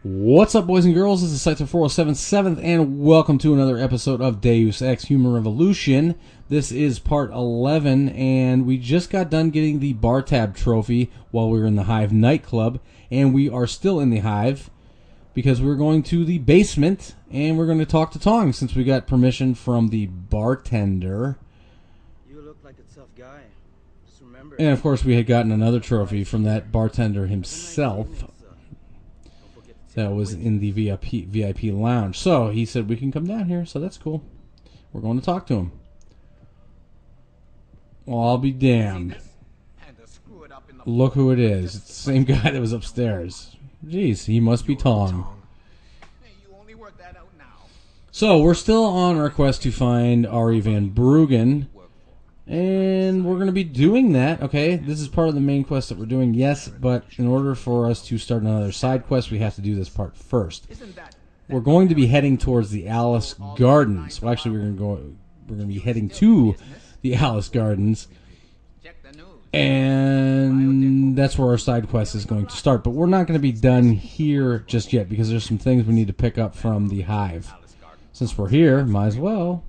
What's up, boys and girls? This is Sector 407 7th, and welcome to another episode of Deus Ex Human Revolution. This is part 11, and we just got done getting the bar tab trophy while we were in the Hive nightclub, and we are still in the Hive because we're going to the basement, and we're going to talk to Tong since we got permission from the bartender. You look like a tough guy. Just remember. And of course, we had gotten another trophy from that bartender himself. That was in the VIP lounge. So he said we can come down here, so that's cool. We're going to talk to him. Well, I'll be damned. Look who it is. It's the same guy that was upstairs. Jeez, he must be Tong. So we're still on our quest to find Ari Van Bruggen. And we're going to be doing that, okay? This is part of the main quest that we're doing, yes, but in order for us to start another side quest, we have to do this part first. We're going to be heading towards the Alice Gardens. Well, actually, we're going to be heading to the Alice Gardens, and that's where our side quest is going to start. But we're not going to be done here just yet because there's some things we need to pick up from the Hive. Since we're here, might as well.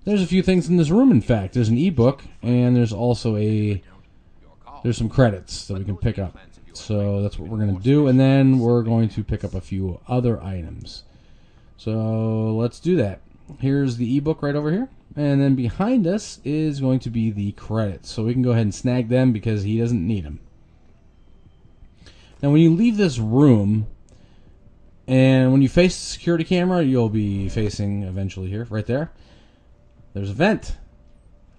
There's a few things in this room, in fact. There's an ebook, and there's also there's some credits that we can pick up. So that's what we're going to do, and then we're going to pick up a few other items. So let's do that. Here's the ebook right over here, and then behind us is going to be the credits. So we can go ahead and snag them because he doesn't need them. Now when you leave this room, and when you face the security camera, you'll be facing eventually here, right there. There's a vent.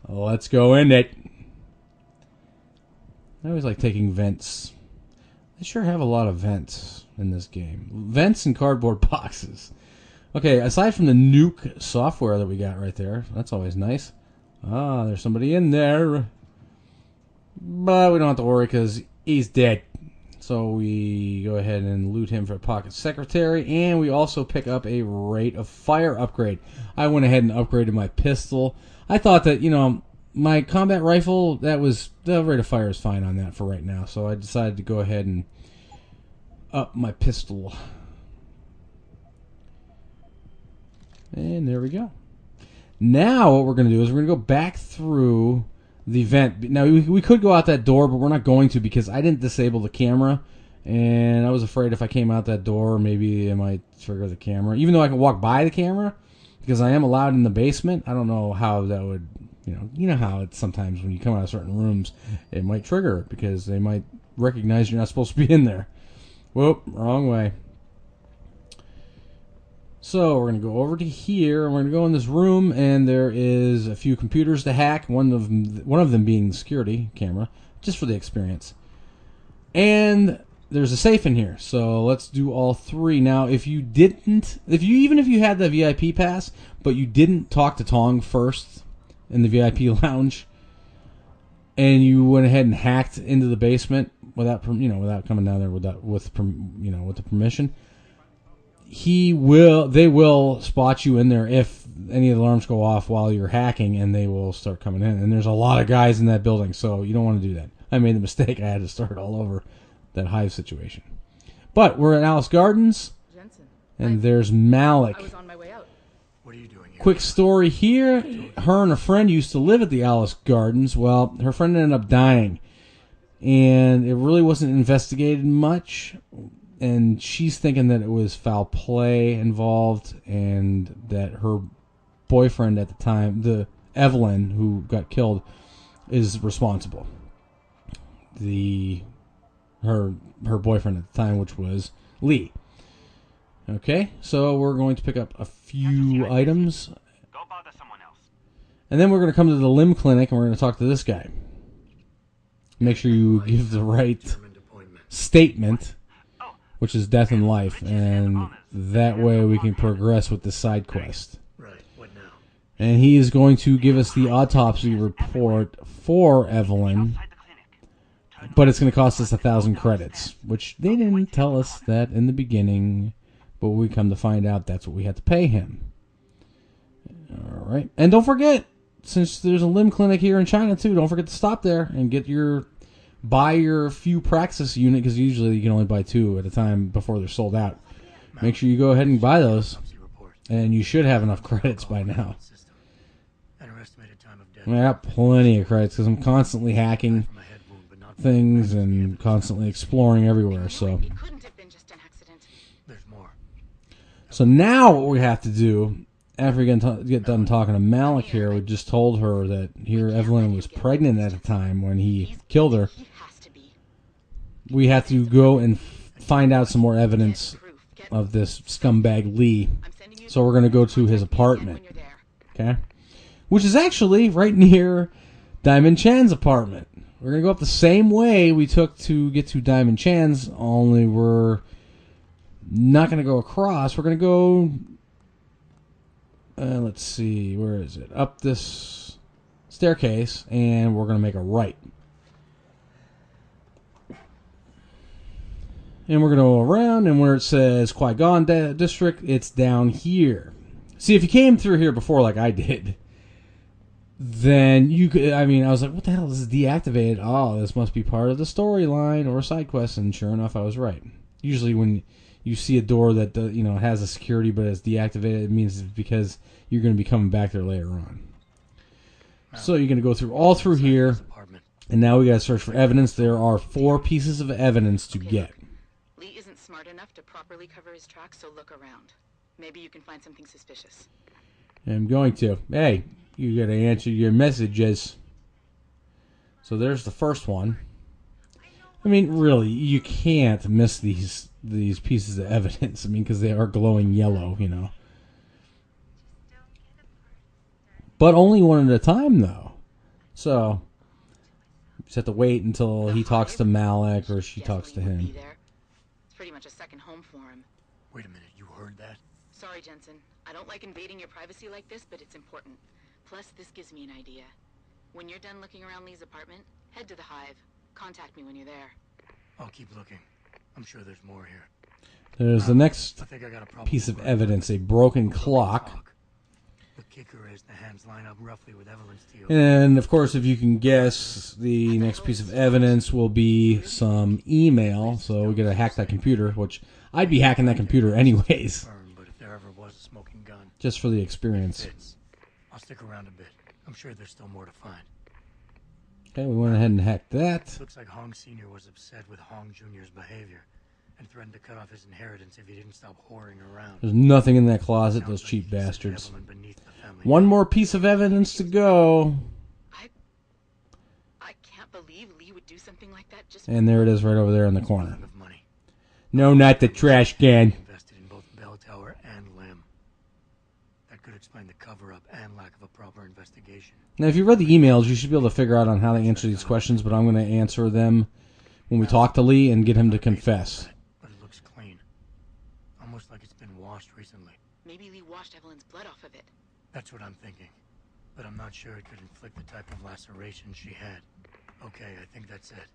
Let's go in it. I always like taking vents. They sure have a lot of vents in this game. Vents and cardboard boxes. Okay, aside from the nuke software that we got right there, that's always nice. Ah, there's somebody in there. But we don't have to worry because he's dead. So we go ahead and loot him for a pocket secretary, and we also pick up a rate of fire upgrade. I went ahead and upgraded my pistol. I thought that, you know, my combat rifle, the rate of fire is fine on that for right now. So I decided to go ahead and up my pistol. And there we go. Now what we're going to do is we're going to go back through the vent. Now we could go out that door, but we're not going to because I didn't disable the camera, and I was afraid if I came out that door, maybe it might trigger the camera. Even though I can walk by the camera because I am allowed in the basement, I don't know how that would, you know how it's sometimes when you come out of certain rooms, it might trigger it because they might recognize you're not supposed to be in there. Whoop, wrong way. So we're going to go over to here, and we're going to go in this room, and there is a few computers to hack, one of them being the security camera, just for the experience. And there's a safe in here, so let's do all three. Now, even if you had the VIP pass, but you didn't talk to Tong first in the VIP lounge, and you went ahead and hacked into the basement without coming down there with the permission, they will spot you in there if any alarms go off while you're hacking, and they will start coming in. And there's a lot of guys in that building, so you don't want to do that. I made the mistake. I had to start all over that Hive situation. But we're at Alice Gardens, and there's Malik. I was on my way out. What are you doing here? Quick story here. Her and a friend used to live at the Alice Gardens. Well, her friend ended up dying, and it really wasn't investigated much. And she's thinking that it was foul play involved and that her boyfriend at the time, the Evelyn, who got killed, is responsible. Her boyfriend at the time, which was Lee. Okay, so we're going to pick up a few items. Go bother someone else. And then we're going to come to the limb clinic, and we're going to talk to this guy. Make sure you give the right statement, which is death and life, and that way we can progress with the side quest. Right, what now? And he is going to give us the autopsy report for Evelyn, but it's going to cost us 1,000 credits, which they didn't tell us that in the beginning, but we come to find out that's what we had to pay him. Alright, and don't forget, since there's a limb clinic here in China too, don't forget to stop there and get your buy your few Praxis unit, because usually you can only buy 2 at a time before they're sold out. Make sure you go ahead and buy those, and you should have enough credits by now. I got plenty of credits because I'm constantly hacking things and constantly exploring everywhere. So now what we have to do, after we get done talking to Malik here, we just told her that here Evelyn was pregnant at the time when he killed her. We have to go and find out some more evidence of this scumbag Lee. So we're going to go to his apartment. Okay? Which is actually right near Diamond Chan's apartment. We're going to go up the same way we took to get to Diamond Chan's, only we're not going to go across. We're going to go, let's see, where is it? Up this staircase, and we're going to make a right. And we're going to go around, and where it says Qui-Gon District, it's down here. See, if you came through here before like I did, then you could, I was like, what the hell, this is deactivated. Oh, this must be part of the storyline or a side quest, and sure enough, I was right. Usually when you see a door that has a security but it's deactivated, it means it's because you're going to be coming back there later on. So you're going to go through all through here, and now we got to search for evidence. There are 4 pieces of evidence to get. Lee isn't smart enough to properly cover his tracks, so look around. Maybe you can find something suspicious. I'm going to. Hey, you got to answer your messages. So there's the first one. Really, you can't miss these pieces of evidence. Because they are glowing yellow, But only one at a time, though. So you just have to wait until he talks to Malik or she talks to him. It's pretty much a second home for him. Wait a minute, you heard that? Sorry, Jensen. I don't like invading your privacy like this, but it's important. Plus, this gives me an idea. When you're done looking around Lee's apartment, head to the Hive. Contact me when you're there. I'll keep looking. I'm sure there's more here. There's the next piece of evidence, a broken clock. The kicker is the hands line up roughly with Evelyn's TO. And, of course, if you can guess, the next piece of evidence will be some email. So we got to hack that computer, which I'd be hacking that computer anyways. But if there ever was a smoking gun, just for the experience. I'll stick around a bit. I'm sure there's still more to find. Okay, we went ahead and hacked that. Looks like Hong Sr. was upset with Hong Jr.'s behavior and threatened to cut off his inheritance if he didn't stop whoring around. There's nothing in that closet, those cheap bastards. One more piece of evidence to go. I can't believe Lee would do something like that just. And there it is right over there in the corner. No, not the trash can. Invested in both Bell Tower and Lim. That could explain the cover-up and lack of a proper investigation. Now, if you read the emails, you should be able to figure out on how to answer these questions, but I'm going to answer them when we talk to Lee and get him to confess. But it looks clean. Almost like it's been washed recently. Maybe Lee washed Evelyn's blood off of it. That's what I'm thinking. But I'm not sure it could inflict the type of laceration she had. Okay, I think that's it.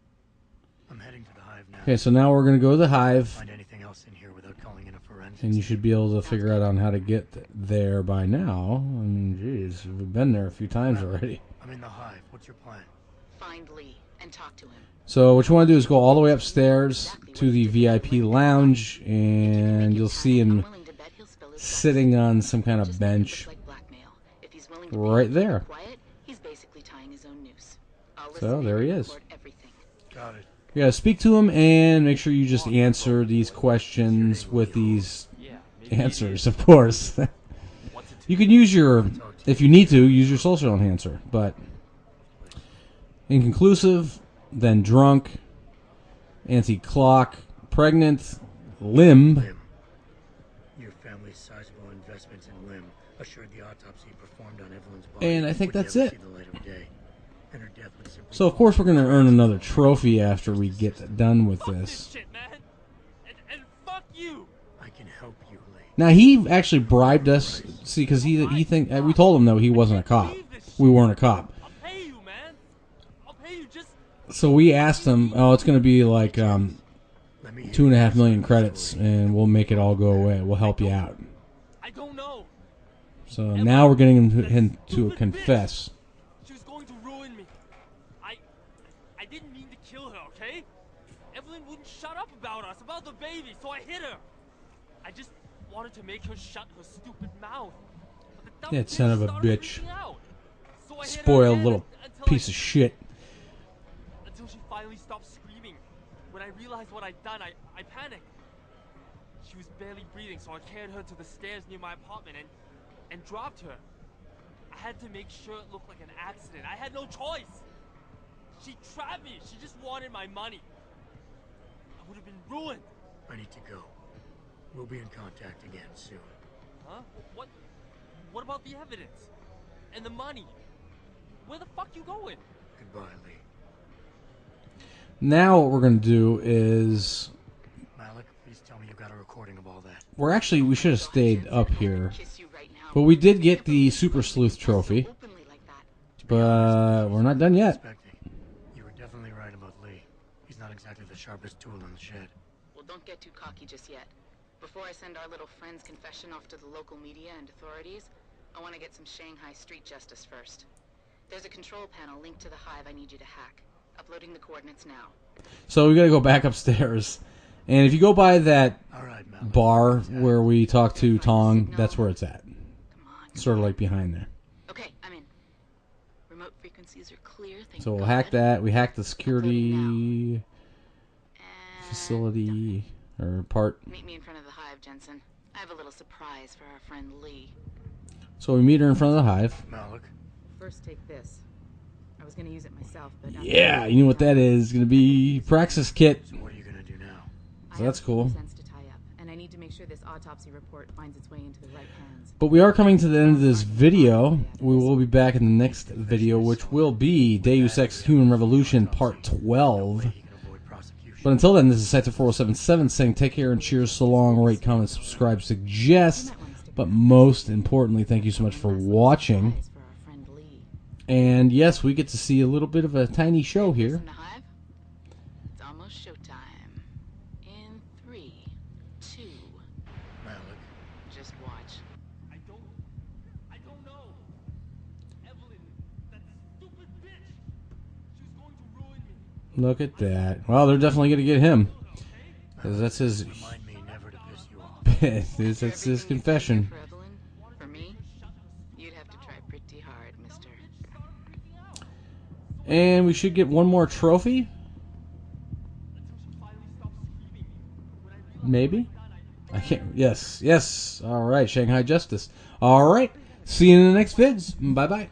I'm heading to the Hive now. Okay, so now we're going to go to the Hive. Find anything else in here without calling in a forensics. And you should be able to figure out on how to get there by now. Geez, we've been there a few times already. I'm in the Hive. What's your plan? Find Lee and talk to him. So what you want to do is go all the way upstairs to the VIP lounge, and you'll see him sitting on some kind of bench right there. So there he is. Got it. You gotta speak to him and make sure you just answer these questions with these answers, of course. You can use your, if you need to, use your social enhancer, but inconclusive, then drunk, anti-clock, pregnant, limb. Your family's sizable investments in Lim assured the autopsy performed on Evelyn's body. And I think that's it. And her death would simply So of course we're gonna earn another trophy after we get done with this. Shit, man. And fuck you. I can help you, Lee. Now he actually bribed us. See, because he we told him though he wasn't a cop. We weren't a cop. I'll pay you, man. I'll pay you just. So we asked him, oh, it's gonna be like 2.5 million credits, and we'll make it all go away. We'll help you out. I don't know. So now we're getting him to confess. She was going to ruin me. I didn't mean to kill her, about us, about the baby, so I hit her. I just wanted to make her shut her stupid mouth. But the dumb That son of a started bitch. freaking out. So I hit her Spoiled again little until piece of shit. until she finally stopped screaming. When I realized what I'd done, I panicked. She was barely breathing, so I carried her to the stairs near my apartment and dropped her. I had to make sure it looked like an accident. I had no choice. She trapped me. She just wanted my money. I would have been ruined. I need to go. We'll be in contact again soon. Huh? What about the evidence? And the money? Where the fuck you going? Goodbye, Lee. Now what we're going to do is... Malik, please tell me you got a recording of all that. we should have stayed up here. But we did get the Super Sleuth trophy. But we're not done yet. You were definitely right about Lee. He's not exactly the sharpest tool in the shed. Well, don't get too cocky just yet. Before I send our little friend's confession off to the local media and authorities, I want to get some Shanghai street justice first. There's a control panel linked to the hive I need you to hack. Uploading the coordinates now. So we got to go back upstairs. And if you go by that bar where we talked to Tong, that's where it's at. Sort of like behind there. Okay, I'm in. Remote frequencies are clear. So we'll hack that. We hacked the security facility or part. Meet me in front of the hive, Jensen. I have a little surprise for our friend Lee. So we meet her in front of the hive. Malik. First, take this. I was going to use it myself, but yeah, you know what that is? It's going to be Praxis kit. So what are you going to do now? So that's cool. To tie up, and I need to make sure this autopsy report finds its way into the right hands. But we are coming to the end of this video. We will be back in the next video, which will be Deus Ex Human Revolution Part 12. But until then, this is Sector 4077 saying take care and cheers, so long, rate, comment, subscribe, suggest. But most importantly, thank you so much for watching. And yes, we get to see a little bit of a tiny show here. It's almost showtime. In 3, 2. Malik. Just watch. I don't know. Evelyn, that stupid bitch. She was going to ruin me. Look at that. Well, they're definitely going to get him. Because that's his... Remind me never to piss you off. that's his confession. For Evelyn, for me, you'd have to try pretty hard, mister. And we should get one more trophy? Maybe? I can't... Yes. Alright, Shanghai Justice. Alright. See you in the next vids. Bye-bye.